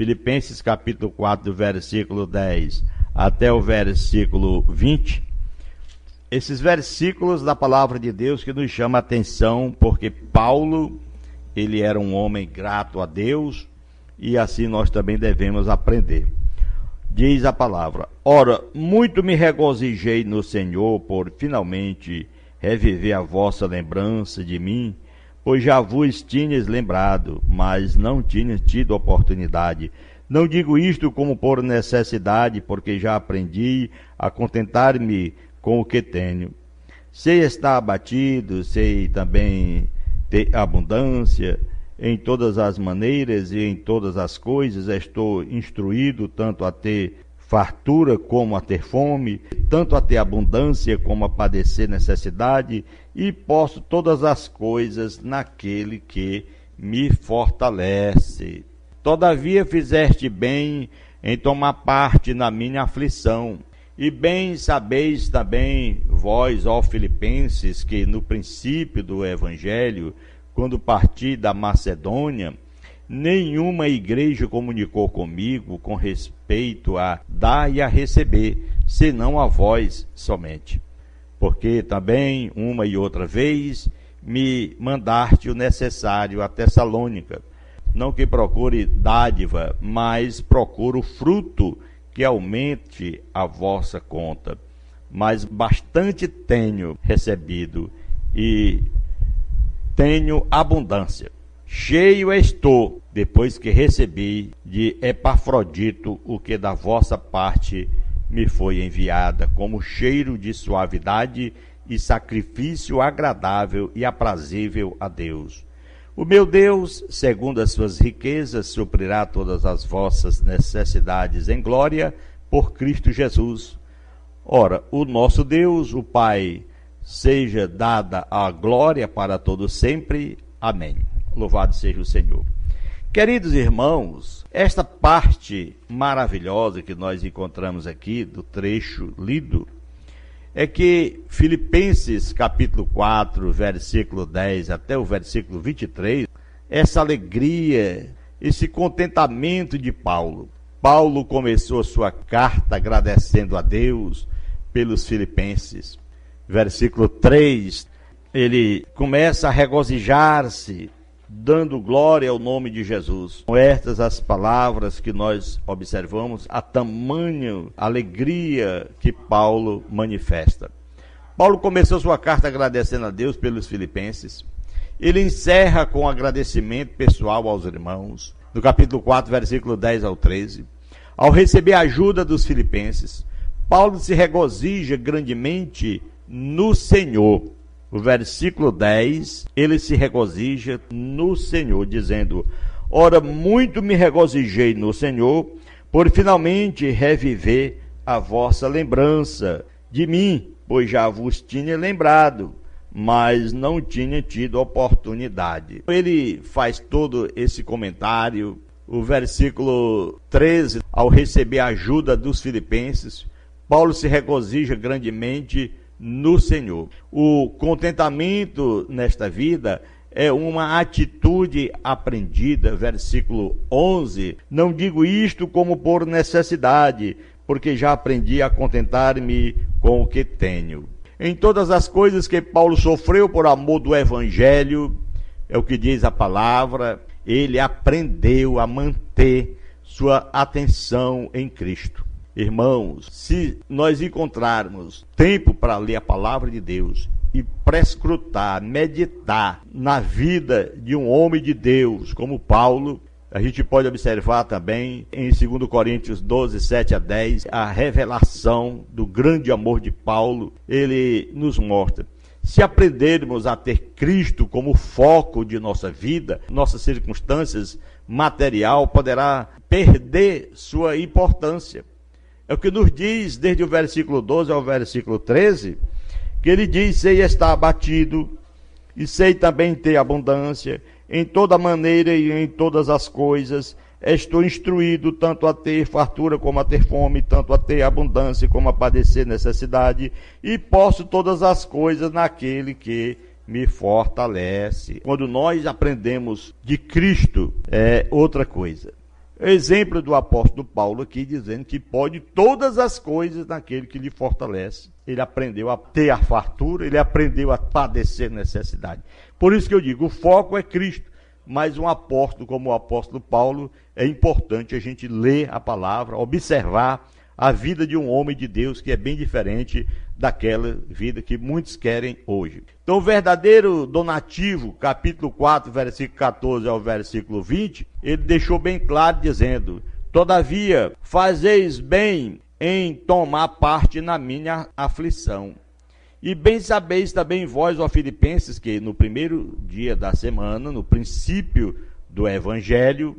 Filipenses capítulo 4, do versículo 10 até o versículo 20, esses versículos da palavra de Deus que nos chama a atenção, porque Paulo, ele era um homem grato a Deus, e assim nós também devemos aprender. Diz a palavra: ora, muito me regozijei no Senhor por finalmente reviver a vossa lembrança de mim, pois já vos tinhas lembrado, mas não tinhas tido oportunidade. Não digo isto como por necessidade, porque já aprendi a contentar-me com o que tenho. Sei estar abatido, sei também ter abundância. Em todas as maneiras e em todas as coisas estou instruído, tanto a ter fartura como a ter fome, tanto a ter abundância como a padecer necessidade, e posso todas as coisas naquele que me fortalece. Todavia fizeste bem em tomar parte na minha aflição. E bem sabeis também vós, ó Filipenses, que no princípio do Evangelho, quando parti da Macedônia, nenhuma igreja comunicou comigo com respeito a dar e a receber, senão a vós somente. Porque também, uma e outra vez, me mandaste o necessário a Tessalônica. Não que procure dádiva, mas procuro fruto que aumente a vossa conta. Mas bastante tenho recebido e tenho abundância. Cheio estou, depois que recebi de Epafrodito o que da vossa parte me foi enviada, como cheiro de suavidade e sacrifício agradável e aprazível a Deus. O meu Deus, segundo as suas riquezas, suprirá todas as vossas necessidades em glória por Cristo Jesus. Ora, o nosso Deus, o Pai, seja dada a glória para todos sempre. Amém. Louvado seja o Senhor. Queridos irmãos, esta parte maravilhosa que nós encontramos aqui do trecho lido, é que Filipenses capítulo 4, versículo 10 até o versículo 23, essa alegria, esse contentamento de Paulo. Paulo começou a sua carta agradecendo a Deus pelos filipenses. Versículo 3, ele começa a regozijar-se, dando glória ao nome de Jesus. Com estas as palavras que nós observamos, a tamanha alegria que Paulo manifesta. Paulo começou sua carta agradecendo a Deus pelos filipenses. Ele encerra com agradecimento pessoal aos irmãos. No capítulo 4, versículo 10 ao 13. Ao receber a ajuda dos filipenses, Paulo se regozija grandemente no Senhor. O versículo 10, ele se regozija no Senhor, dizendo: ora, muito me regozijei no Senhor, por finalmente reviver a vossa lembrança de mim, pois já vos tinha lembrado, mas não tinha tido oportunidade. Ele faz todo esse comentário. O versículo 13, ao receber a ajuda dos filipenses, Paulo se regozija grandemente no Senhor. O contentamento nesta vida é uma atitude aprendida. Versículo 11, não digo isto como por necessidade, porque já aprendi a contentar-me com o que tenho. Em todas as coisas que Paulo sofreu por amor do Evangelho, é o que diz a palavra, ele aprendeu a manter sua atenção em Cristo. Irmãos, se nós encontrarmos tempo para ler a palavra de Deus e prescrutar, meditar na vida de um homem de Deus como Paulo, a gente pode observar também em 2 Coríntios 12, 7 a 10, a revelação do grande amor de Paulo. Ele nos mostra. Se aprendermos a ter Cristo como foco de nossa vida, nossas circunstâncias material poderá perder sua importância. É o que nos diz desde o versículo 12 ao versículo 13, que ele diz: sei estar abatido, e sei também ter abundância, em toda maneira e em todas as coisas, estou instruído tanto a ter fartura como a ter fome, tanto a ter abundância como a padecer necessidade, e posso todas as coisas naquele que me fortalece. Quando nós aprendemos de Cristo, é outra coisa. Exemplo do apóstolo Paulo aqui, dizendo que pode todas as coisas naquele que lhe fortalece. Ele aprendeu a ter a fartura, ele aprendeu a padecer necessidade. Por isso que eu digo, o foco é Cristo. Mas um apóstolo como o apóstolo Paulo, é importante a gente ler a palavra, observar a vida de um homem de Deus que é bem diferente daquela vida que muitos querem hoje. Então, o verdadeiro donativo, capítulo 4, versículo 14 ao versículo 20, ele deixou bem claro dizendo: todavia, fazeis bem em tomar parte na minha aflição. E bem sabeis também vós, ó Filipenses, que no primeiro dia da semana, no princípio do Evangelho,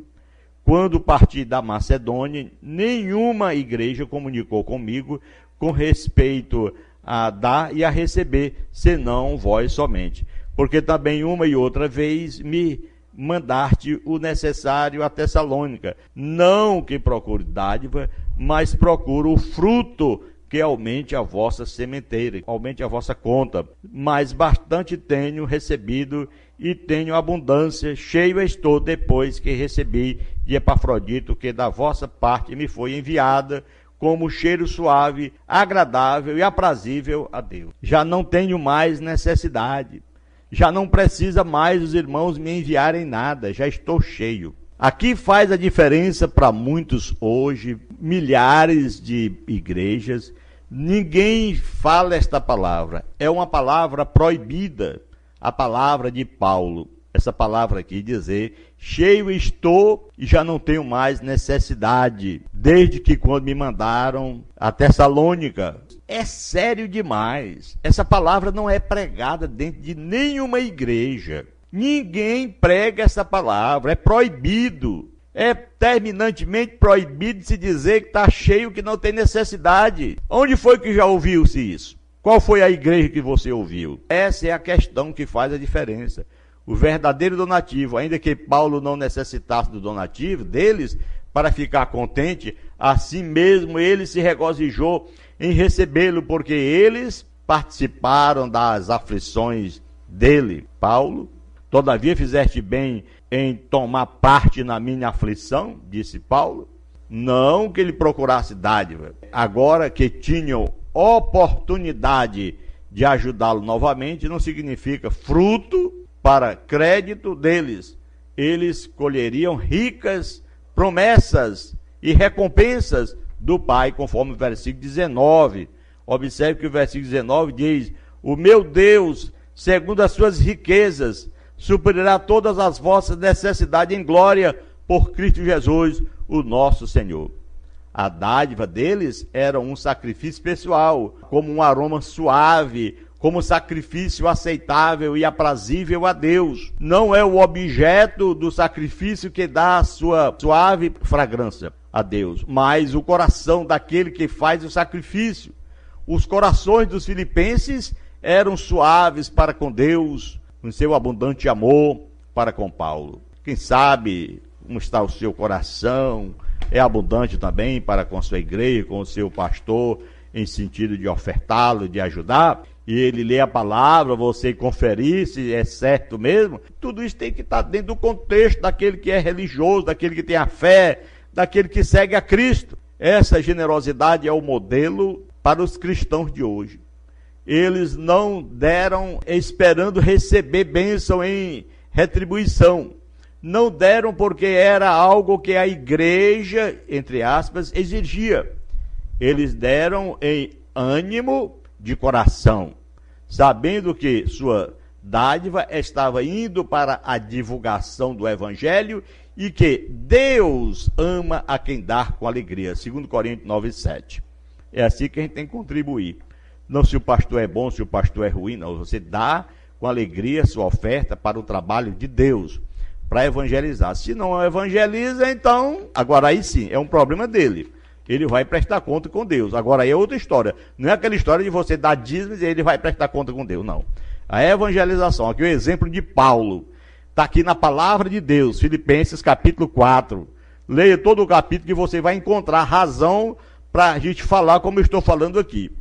quando parti da Macedônia, nenhuma igreja comunicou comigo com respeito a dar e a receber, senão vós somente. Porque também uma e outra vez me mandaste o necessário a Tessalônica. Não que procure dádiva, mas procuro o fruto que aumente a vossa sementeira, aumente a vossa conta. Mas bastante tenho recebido e tenho abundância, cheio estou depois que recebi de Epafrodito, que da vossa parte me foi enviada, como cheiro suave, agradável e aprazível a Deus. Já não tenho mais necessidade, já não precisa mais os irmãos me enviarem nada, já estou cheio. Aqui faz a diferença para muitos hoje, milhares de igrejas. Ninguém fala esta palavra, é uma palavra proibida, a palavra de Paulo. Essa palavra aqui dizer, cheio estou e já não tenho mais necessidade, desde que quando me mandaram a Tessalônica. É sério demais, essa palavra não é pregada dentro de nenhuma igreja. Ninguém prega essa palavra, é proibido. É terminantemente proibido se dizer que está cheio, que não tem necessidade. Onde foi que já ouviu-se isso? Qual foi a igreja que você ouviu? Essa é a questão que faz a diferença. O verdadeiro donativo, ainda que Paulo não necessitasse do donativo deles para ficar contente, assim mesmo ele se regozijou em recebê-lo, porque eles participaram das aflições dele. Paulo, todavia fizeste bem em tomar parte na minha aflição, disse Paulo. Não que ele procurasse dádiva. Agora que tinham oportunidade de ajudá-lo novamente, não significa fruto para crédito deles. Eles colheriam ricas promessas e recompensas do Pai, conforme o versículo 19. Observe que o versículo 19 diz: o meu Deus, segundo as suas riquezas, suprirá todas as vossas necessidades em glória por Cristo Jesus, o nosso Senhor. A dádiva deles era um sacrifício pessoal, como um aroma suave, como sacrifício aceitável e aprazível a Deus. Não é o objeto do sacrifício que dá a sua suave fragrância a Deus, mas o coração daquele que faz o sacrifício. Os corações dos filipenses eram suaves para com Deus, com seu abundante amor para com Paulo. Quem sabe como está o seu coração, é abundante também para com a sua igreja, com o seu pastor, em sentido de ofertá-lo, de ajudar, e ele lê a palavra, você conferir se é certo mesmo. Tudo isso tem que estar dentro do contexto daquele que é religioso, daquele que tem a fé, daquele que segue a Cristo. Essa generosidade é o modelo para os cristãos de hoje. Eles não deram esperando receber bênção em retribuição. Não deram porque era algo que a igreja, entre aspas, exigia. Eles deram em ânimo de coração, sabendo que sua dádiva estava indo para a divulgação do Evangelho e que Deus ama a quem dá com alegria. 2 Coríntios 9:7. É assim que a gente tem que contribuir. Não se o pastor é bom, se o pastor é ruim, não. Você dá com alegria sua oferta para o trabalho de Deus, para evangelizar. Se não evangeliza, então, agora aí sim, é um problema dele. Ele vai prestar conta com Deus. Agora aí é outra história. Não é aquela história de você dar dízimos e ele vai prestar conta com Deus, não. A evangelização, aqui o exemplo de Paulo, está aqui na palavra de Deus, Filipenses capítulo 4. Leia todo o capítulo que você vai encontrar razão para a gente falar como eu estou falando aqui.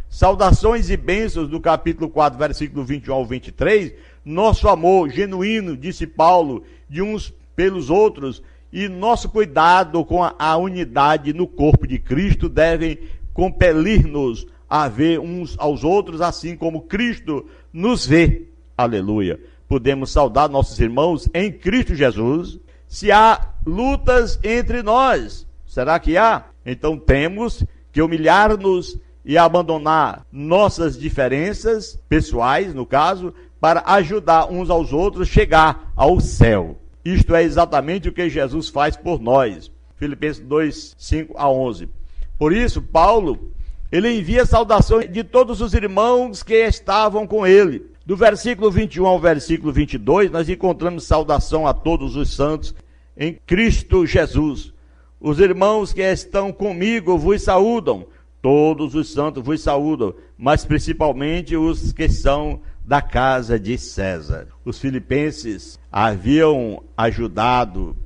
Saudações e bênçãos do capítulo 4, versículo 21 ao 23. Nosso amor genuíno, disse Paulo, de uns pelos outros, E nosso cuidado com a unidade no corpo de Cristo devem compelir-nos a ver uns aos outros assim como Cristo nos vê. Aleluia. Podemos saudar nossos irmãos em Cristo Jesus. Se há lutas entre nós, será que há? Então temos que humilhar-nos e abandonar nossas diferenças pessoais, no caso, para ajudar uns aos outros a chegar ao céu. Isto é exatamente o que Jesus faz por nós. Filipenses 2, 5 a 11. Por isso, Paulo, ele envia saudação de todos os irmãos que estavam com ele. Do versículo 21 ao versículo 22, nós encontramos saudação a todos os santos em Cristo Jesus. Os irmãos que estão comigo vos saúdam. Todos os santos vos saúdam, mas principalmente os que são da casa de César. Os filipenses haviam ajudado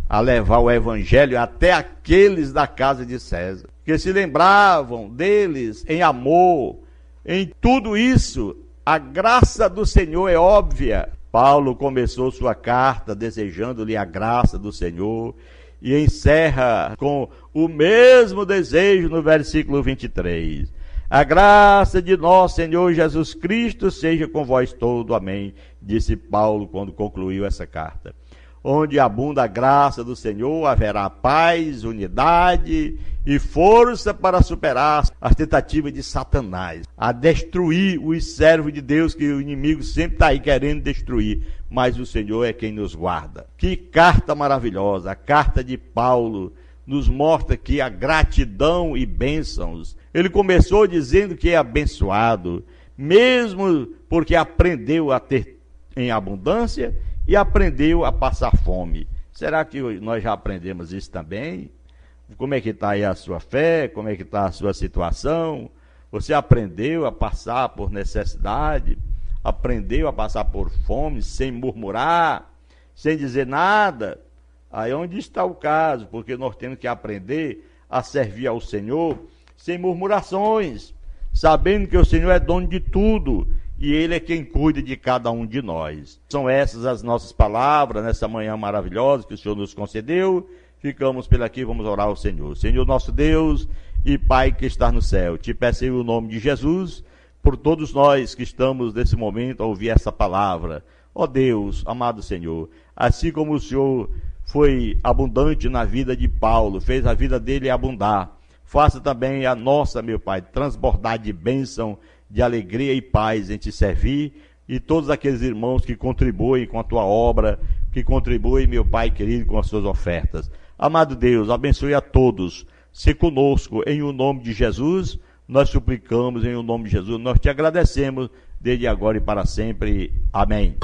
a levar o evangelho até aqueles da casa de César, que se lembravam deles em amor. Em tudo isso, a graça do Senhor é óbvia. Paulo começou sua carta desejando-lhe a graça do Senhor e encerra com o mesmo desejo no versículo 23. A graça de nosso Senhor Jesus Cristo seja com vós todo, amém, disse Paulo quando concluiu essa carta. Onde abunda a graça do Senhor, haverá paz, unidade e força para superar as tentativas de Satanás, a destruir os servos de Deus, que o inimigo sempre está aí querendo destruir, mas o Senhor é quem nos guarda. Que carta maravilhosa! A carta de Paulo nos mostra que a gratidão e bênçãos. Ele começou dizendo que é abençoado, mesmo porque aprendeu a ter em abundância e aprendeu a passar fome. Será que nós já aprendemos isso também? Como é que está aí a sua fé? Como é que está a sua situação? Você aprendeu a passar por necessidade? Aprendeu a passar por fome sem murmurar, sem dizer nada? Aí onde está o caso? Porque nós temos que aprender a servir ao Senhor sem murmurações, sabendo que o Senhor é dono de tudo e Ele é quem cuida de cada um de nós. São essas as nossas palavras nessa manhã maravilhosa que o Senhor nos concedeu. Ficamos por aqui, vamos orar ao Senhor. Senhor nosso Deus e Pai que está no céu, te peço em nome de Jesus, por todos nós que estamos nesse momento a ouvir essa palavra. Ó Deus, amado Senhor, assim como o Senhor foi abundante na vida de Paulo, fez a vida dele abundar, faça também a nossa, meu Pai, transbordar de bênção, de alegria e paz em te servir, e todos aqueles irmãos que contribuem com a tua obra, que contribuem, meu Pai querido, com as suas ofertas. Amado Deus, abençoe a todos, se conosco, em o nome de Jesus, nós suplicamos em o nome de Jesus, nós te agradecemos, desde agora e para sempre. Amém.